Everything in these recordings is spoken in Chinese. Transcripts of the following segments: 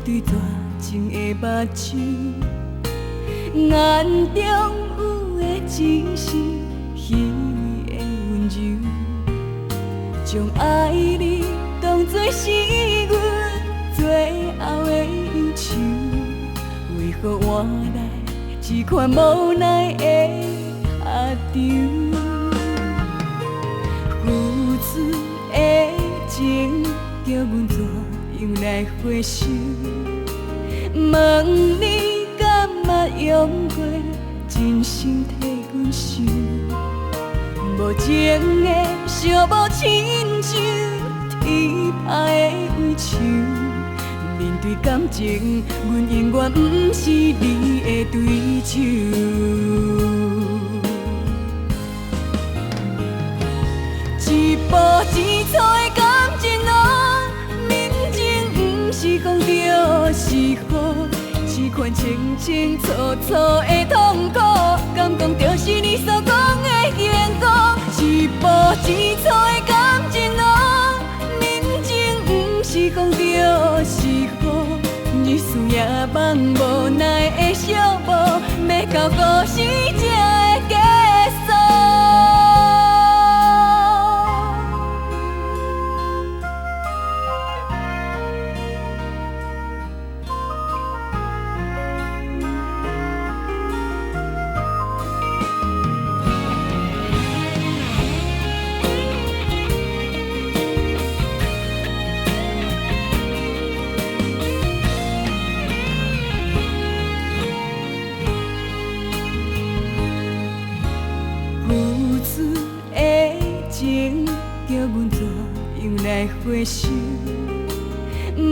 对大情的目睭，眼中有的只是虚伪的温柔，将爱你当作是阮最后的忧愁，为何换来一款无奈的下场？付出的情，叫阮怎样来回收？问你敢捌用过真心替阮想？无情的寂寞亲像天涯的围墙，面对感情，阮永远不是你的对手。一步一错的感情路，面前不是讲着是雨，这款清清楚楚的痛苦，敢讲着是你所讲的缘故？一步一错的感情路，面前不是讲着是雨，日思夜梦无奈的寂寞，要到何时才会结束？叫阮怎样来回收？问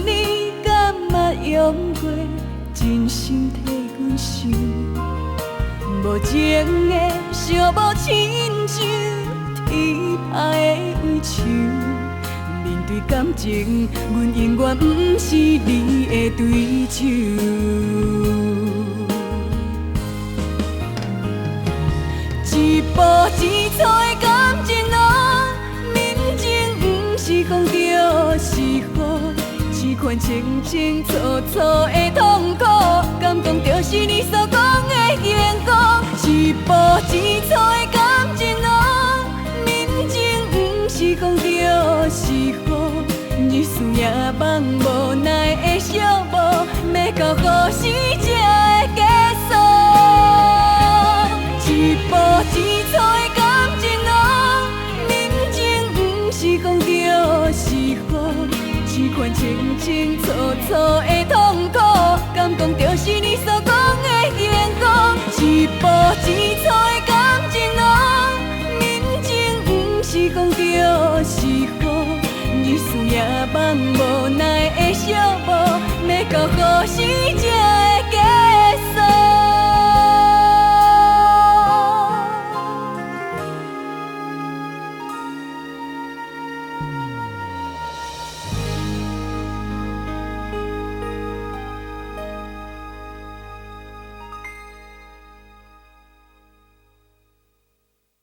你敢捌用过真心替阮想？无情的寂寞亲像天涯的围墙，面对感情，阮永远不是你的对手。一步一错的感情路，面前不是讲着是雨，这款清清楚楚的痛苦，敢讲着是你所讲的缘故？一步一错的感情路，面前不是讲着是雨，日思夜梦无奈的寂寞，要到何时才会结束？一步一错的感情路，面前不是讲着是雨，这款清清楚楚的痛苦，敢讲着是你所讲的缘故？一步一错的感情路，面前不是讲着是雨，日思夜梦无奈的寂寞。